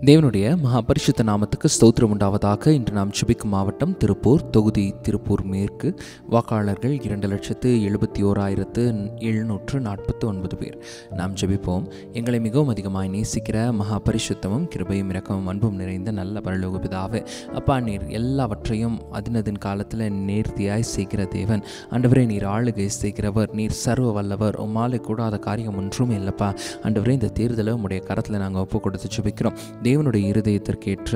தேவனுடைய மகா பரிசுத்த நாமத்துக்கு ஸ்தோத்திரம் உண்டாவதாக. இன்று நாம் ஜெபிக்கும் மாவட்டம் திருப்பூர் தொகுதி, திருப்பூர் மேற்கு. வாக்காளர்கள் 2,71,749 பேர். நாம் ஜெபிப்போம். எங்களை மிகவும் அதிகமாய் நேசிக்கிற மகா பரிசுத்தமும் கிருபையும் இரக்கமும் அன்பும் நிறைந்த நல்ல பரலோக பிதாவே, அப்பா, நீர் எல்லாவற்றையும் அதினதின் காலத்தில் நேர்த்தியாய் செய்கிற தேவன். ஆண்டவரே, நீர் ஆளுகை செய்கிறவர், நீர் சர்வ வல்லவர், உம்மாலே கூடாத காரியம் ஒன்றுமே இல்லைப்பா. ஆண்டவரே, இந்த தேர்தலை உம்முடைய கரத்தில் நாங்கள் ஒப்பு கொடுத்து ஜெபிக்கிறோம். தேவனுடைய இருதயத்திற்கேற்ற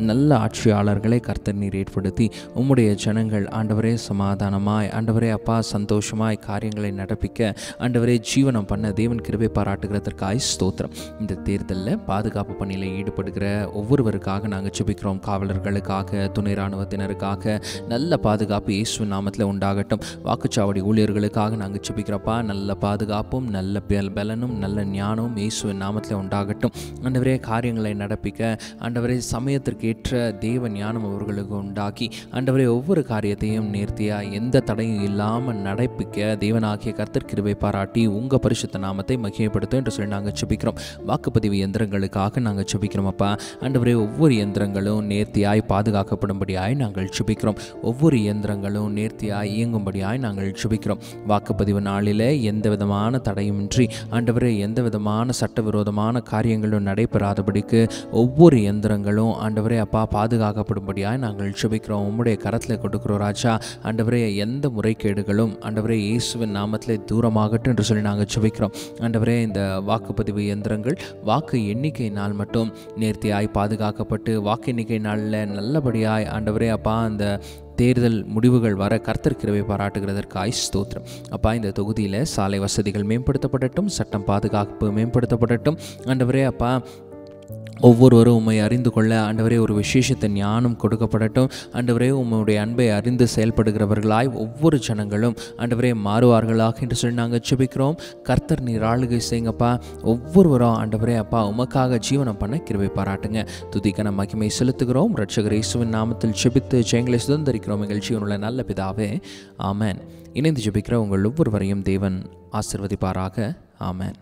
நல்ல ஆட்சியாளர்களை கர்த்தர் நீர் ஏற்படுத்தி உம்முடைய ஜனங்கள் ஆண்டவரே சமாதானமாய், ஆண்டவரே அப்பா சந்தோஷமாய் காரியங்களை நடப்பிக்க ஆண்டவரே ஜீவனம் பண்ண தேவன் கிருபை பாராட்டுகிறதற்காய் ஸ்தோத்திரம். இந்த தேர்தலில் பாதுகாப்பு பணியில் ஈடுபடுகிற ஒவ்வொருவருக்காக நாங்கள் ஜெபிக்கிறோம். காவலர்களுக்காக, துணை இராணுவத்தினருக்காக நல்ல பாதுகாப்பு இயேசுவின் நாமத்தில் உண்டாகட்டும். வாக்குச்சாவடி ஊழியர்களுக்காக நாங்கள் ஜெபிக்கிறப்பா, நல்ல பாதுகாப்பும் நல்ல பலனும் நல்ல ஞானமும் இயேசுவின் நாமத்தில் உண்டாகட்டும். ஆண்டவரே, காரியங்களை நடப்பிக்க ஆண்டவரே சமயத்திற்கு ஏற்ற தேவ ஞானம் அவர்களுக்கு உண்டாக்கி ஆண்டவரே ஒவ்வொரு காரியத்தையும் நேர்த்தியாக எந்த தடையும் இல்லாமல் நடப்பிக்க தேவனாகிய கர்த்தர் கிருபை பாராட்டி உங்கள் பரிசுத்த நாமத்தை மகிமைப்படுத்தும் என்று சொல்லி நாங்கள் ஜெபிக்கிறோம். வாக்குப்பதிவு இயந்திரங்களுக்காக நாங்கள் ஜெபிக்கிறோம். அப்பா, ஆண்டவரே ஒவ்வொரு இயந்திரங்களும் நேர்த்தியாய் பாதுகாக்கப்படும்படியாய் நாங்கள் ஜெபிக்கிறோம். ஒவ்வொரு இயந்திரங்களும் நேர்த்தியாய் இயங்கும்படியாய் நாங்கள் ஜெபிக்கிறோம். வாக்குப்பதிவு நாளில் எந்த விதமான தடையுமின்றி ஆண்டவரே எந்த விதமான சட்டவிரோதமான காரியங்களும் நடைபெறாதபடிக்கு ஒவ்வொரு இயந்திரங்களும் ஆண்டவரே அப்பா பாதுகாக்கப்படும்படியாய் நாங்கள் ஜெபிக்கிறோம். உம்முடைய கரத்தில் கொடுக்கிறோம் ராஜா. ஆண்டவரே, எந்த முறைகேடுகளும் ஆண்டவரே இயேசுவின் நாமத்தில் தூரமாகட்டும் என்று சொல்லி நாங்கள் ஜெபிக்கிறோம். ஆண்டவரே, இந்த வாக்குப்பதிவு இயந்திரங்கள் வாக்கு எண்ணிக்கை நாள் மட்டும் நேர்த்தியாய் பாதுகாக்கப்பட்டு வாக்கு எண்ணிக்கை நாளில் நல்லபடியாய் ஆண்டவரே அப்பா அந்த தேர்தல் முடிவுகள் வர கர்த்தர் கிருபை பாராட்டுகிறதற்காய் ஸ்தோத்திரம். அப்பா, இந்த தொகுதியில் சாலை வசதிகள் மேம்படுத்தப்படட்டும், சட்டம் பாதுகாப்பு மேம்படுத்தப்படட்டும். ஆண்டவரே அப்பா, ஒவ்வொருவரும் உம்மை அறிந்து கொள்ள ஆண்டவரே ஒரு விசேஷத்தை ஞானம் கொடுக்கப்படட்டும். ஆண்டவரே, உம்முடைய அன்பை அறிந்து செயல்படுகிறவர்களாய் ஒவ்வொரு ஜனங்களும் ஆண்டவரே மாறுவார்களாக என்று சொல்லி நாங்கள் ஜெபிக்கிறோம். கர்த்தர் நீர் ஆளுகை செய்யுங்கப்பா. ஒவ்வொருவரும் ஆண்டவரே அப்பா உமக்காக ஜீவனம் பண்ண கிருபை பாராட்டுங்க. துதிக்கான மகிமை செலுத்துகிறோம். இரட்சகர் இயேசுவின் நாமத்தில் ஜெபித்து ஜெயங்களை சுதந்திரிக்கிறோம். எங்கள் ஜீவனுள்ள நல்ல பிதாவே, ஆமேன். இணைந்து ஜெபிக்கிற உங்கள் ஒவ்வொருவரையும் தேவன் ஆசீர்வதிப்பாராக. ஆமேன்.